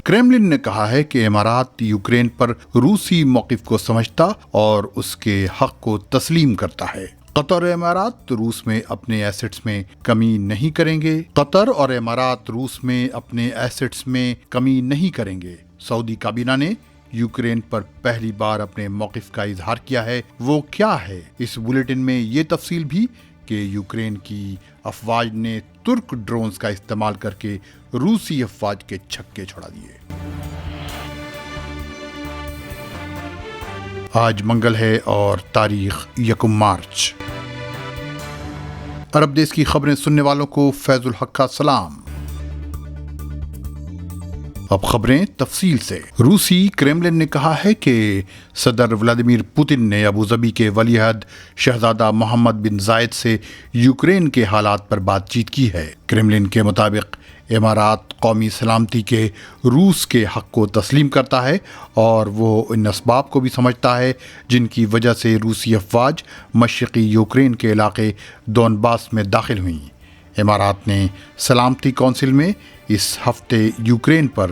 کریملن نے کہا ہے کہ امارات یوکرین پر روسی موقف کو سمجھتا اور اس کے حق کو تسلیم کرتا ہے۔ قطر اور امارات روس میں اپنے ایسٹس میں کمی نہیں کریں گے۔ قطر اور امارات روس میں اپنے ایسٹس میں کمی نہیں کریں گے۔ سعودی کابینہ نے یوکرین پر پہلی بار اپنے موقف کا اظہار کیا ہے۔ وہ کیا ہے؟ اس بلیٹن میں یہ تفصیل بھی کہ یوکرین کی افواج نے ترک ڈرونز کا استعمال کر کے روسی افواج کے چھکے چھڑا دیے۔ آج منگل ہے اور تاریخ 1 مارچ۔ عرب دیس کی خبریں سننے والوں کو فیض الحق کا سلام۔ اب خبریں تفصیل سے۔ روسی کریملن نے کہا ہے کہ صدر ولادیمیر پوتن نے ابوظبی کے ولی عہد شہزادہ محمد بن زائد سے یوکرین کے حالات پر بات چیت کی ہے۔ کریملن کے مطابق امارات قومی سلامتی کے روس کے حق کو تسلیم کرتا ہے اور وہ ان اسباب کو بھی سمجھتا ہے جن کی وجہ سے روسی افواج مشرقی یوکرین کے علاقے دونباس میں داخل ہوئیں۔ امارات نے سلامتی کونسل میں اس ہفتے یوکرین پر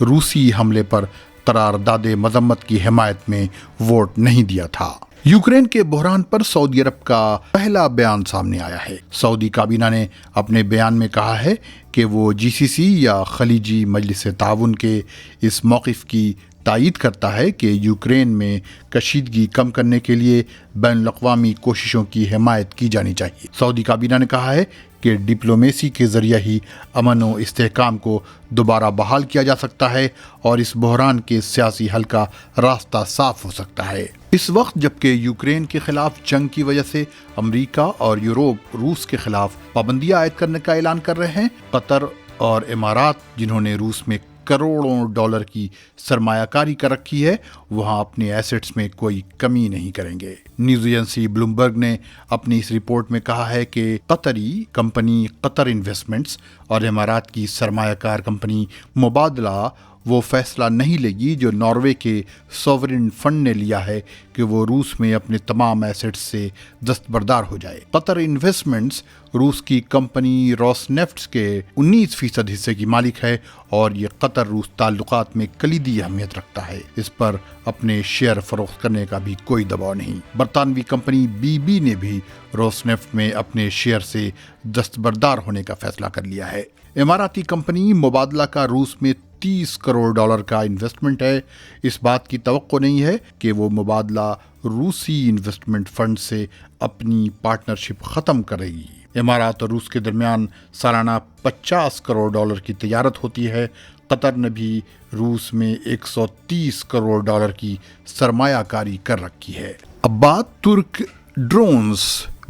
روسی حملے پر قرارداد مذمت کی حمایت میں ووٹ نہیں دیا تھا۔ یوکرین کے بحران پر سعودی عرب کا پہلا بیان سامنے آیا ہے۔ سعودی کابینہ نے اپنے بیان میں کہا ہے کہ وہ GCC یا خلیجی مجلس تعاون کے اس موقف کی تائید کرتا ہے کہ یوکرین میں کشیدگی کم کرنے کے لیے بین الاقوامی کوششوں کی حمایت کی جانی چاہیے۔ سعودی کابینہ نے کہا ہے کہ ڈپلومیسی کے ذریعہ ہی امن و استحکام کو دوبارہ بحال کیا جا سکتا ہے اور اس بحران کے سیاسی حل کا راستہ صاف ہو سکتا ہے۔ اس وقت جبکہ یوکرین کے خلاف جنگ کی وجہ سے امریکہ اور یورپ روس کے خلاف پابندیاں عائد کرنے کا اعلان کر رہے ہیں، قطر اور امارات جنہوں نے روس میں کروڑوں ڈالر کی سرمایہ کاری کر رکھی ہے، وہاں اپنے ایسٹس میں کوئی کمی نہیں کریں گے۔ نیوز ایجنسی بلومبرگ نے اپنی اس رپورٹ میں کہا ہے کہ قطری کمپنی قطر انویسٹمنٹس اور امارات کی سرمایہ کار کمپنی مبادلہ وہ فیصلہ نہیں لے گی جو ناروے کے سوورن فنڈ نے لیا ہے کہ وہ روس میں اپنے تمام ایسٹس سے دستبردار ہو جائے۔ قطر انویسٹمنٹس روس کی کمپنی روس نیفٹس کے 19% حصے کی مالک ہے اور یہ قطر روس تعلقات میں کلیدی اہمیت رکھتا ہے۔ اس پر اپنے شیئر فروخت کرنے کا بھی کوئی دباؤ نہیں۔ برطانوی کمپنی BB نے بھی روس نیفٹ میں اپنے شیئر سے دستبردار ہونے کا فیصلہ کر لیا ہے۔ اماراتی کمپنی مبادلہ کا روس میں 30 کروڑ ڈالر کا انویسٹمنٹ ہے۔ اس بات کی توقع نہیں ہے کہ وہ مبادلہ روسی انویسٹمنٹ فنڈ سے اپنی پارٹنرشپ ختم کرے گی۔ امارات اور روس کے درمیان سالانہ 50 کروڑ ڈالر کی تجارت ہوتی ہے۔ قطر نے بھی روس میں 130 کروڑ ڈالر کی سرمایہ کاری کر رکھی ہے۔ اب بات ترک ڈرونز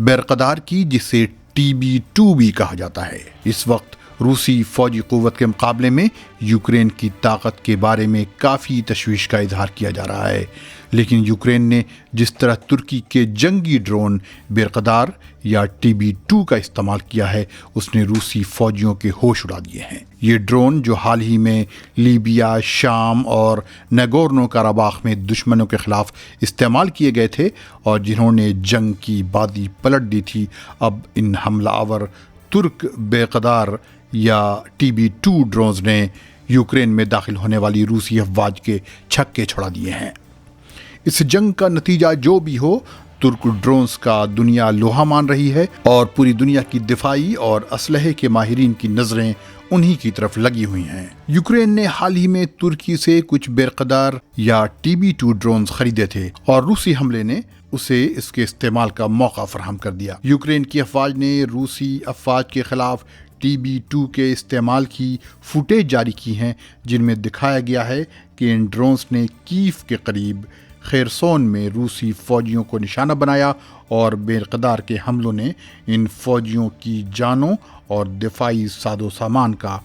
برقدار کی، جسے TB2 بھی کہا جاتا ہے۔ اس وقت روسی فوجی قوت کے مقابلے میں یوکرین کی طاقت کے بارے میں کافی تشویش کا اظہار کیا جا رہا ہے، لیکن یوکرین نے جس طرح ترکی کے جنگی ڈرون برقدار یا TB2 کا استعمال کیا ہے، اس نے روسی فوجیوں کے ہوش اڑا دیے ہیں۔ یہ ڈرون جو حال ہی میں لیبیا، شام اور نیگورنو کاراباخ میں دشمنوں کے خلاف استعمال کیے گئے تھے اور جنہوں نے جنگ کی بازی پلٹ دی تھی، اب ان حملہ آور ترک برقدار یا TB2 ڈرونز نے یوکرین میں داخل ہونے والی روسی افواج کے چھکے چھڑا دیے ہیں۔ اس جنگ کا نتیجہ جو بھی ہو، ترک ڈرونز کا دنیا لوہا مان رہی ہے اور پوری دنیا کی دفاعی اور اسلحے کے ماہرین کی نظریں انہی کی طرف لگی ہوئی ہیں۔ یوکرین نے حال ہی میں ترکی سے کچھ برقدار یا TB2 ڈرونز خریدے تھے اور روسی حملے نے اسے اس کے استعمال کا موقع فراہم کر دیا۔ یوکرین کی افواج نے روسی افواج کے خلاف TB2 کے استعمال کی فوٹیج جاری کی ہیں، جن میں دکھایا گیا ہے کہ ان ڈرونز نے کیف کے قریب خیرسون میں روسی فوجیوں کو نشانہ بنایا اور برقدار کے حملوں نے ان فوجیوں کی جانوں اور دفاعی ساز و سامان کا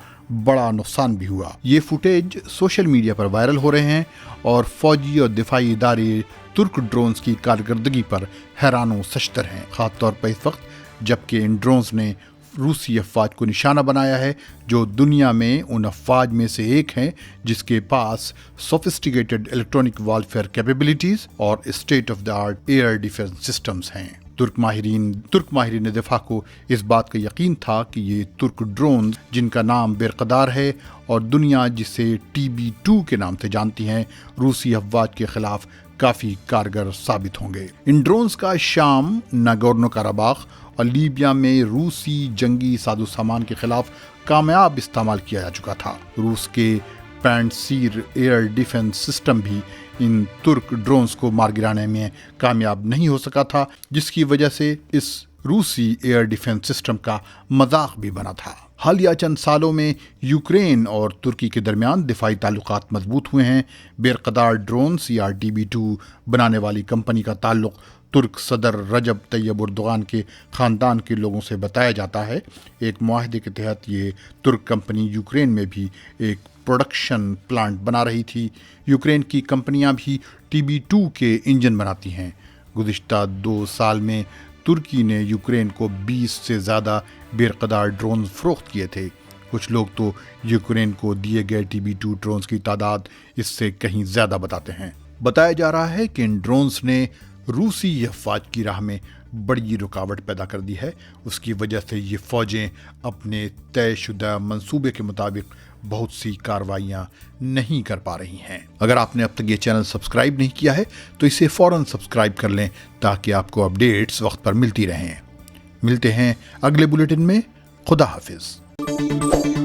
بڑا نقصان بھی ہوا۔ یہ فوٹیج سوشل میڈیا پر وائرل ہو رہے ہیں اور فوجی اور دفاعی ادارے ترک ڈرونز کی کارکردگی پر حیران و ششدر ہیں، خاص طور پر اس وقت جبکہ ان ڈرونز نے روسی افواج کو نشانہ بنایا ہے جو دنیا میں ان افواج میں سے ایک ہیں جس کے پاس سوفسٹیکیٹڈ الیکٹرانک وارفیئر کیپیبلٹیز اور state of the art air defence systems ہیں۔ ترک ماہرین دفاع کو اس بات کا یقین تھا کہ یہ ترک ڈرونز جن کا نام برقدار ہے اور دنیا جسے TB2 کے نام سے جانتی ہیں، روسی افواج کے خلاف کافی کارگر ثابت ہوں گے۔ ان ڈرونز کا شام، ناگورنو کاراباخ اور لیبیا میں روسی جنگی سازو سامان کے خلاف کامیاب استعمال کیا جا چکا تھا۔ روس کے پینسیر ایئر ڈیفنس سسٹم بھی ان ترک ڈرونز کو مار گرانے میں کامیاب نہیں ہو سکا تھا، جس کی وجہ سے اس روسی ایئر ڈیفنس سسٹم کا مذاق بھی بنا تھا۔ حالیہ چند سالوں میں یوکرین اور ترکی کے درمیان دفاعی تعلقات مضبوط ہوئے ہیں۔ برقدار ڈرونز یا TB2 بنانے والی کمپنی کا تعلق ترک صدر رجب طیب اردوغان کے خاندان کے لوگوں سے بتایا جاتا ہے۔ ایک معاہدے کے تحت یہ ترک کمپنی یوکرین میں بھی ایک پروڈکشن پلانٹ بنا رہی تھی۔ یوکرین کی کمپنیاں بھی TB2 کے انجن بناتی ہیں۔ گزشتہ 2 سال میں ترکی نے یوکرین کو 20 سے زیادہ برقدار ڈرونز فروخت کیے تھے۔ کچھ لوگ تو یوکرین کو دیے گئے TB2 ڈرونز کی تعداد اس سے کہیں زیادہ بتاتے ہیں۔ بتایا جا رہا ہے کہ ان ڈرونز نے روسی افواج کی راہ میں بڑی رکاوٹ پیدا کر دی ہے۔ اس کی وجہ سے یہ فوجیں اپنے طے شدہ منصوبے کے مطابق بہت سی کارروائیاں نہیں کر پا رہی ہیں۔ اگر آپ نے اب تک یہ چینل سبسکرائب نہیں کیا ہے تو اسے فوراً سبسکرائب کر لیں تاکہ آپ کو اپڈیٹس وقت پر ملتی رہیں۔ ملتے ہیں اگلے بلیٹن میں۔ خدا حافظ۔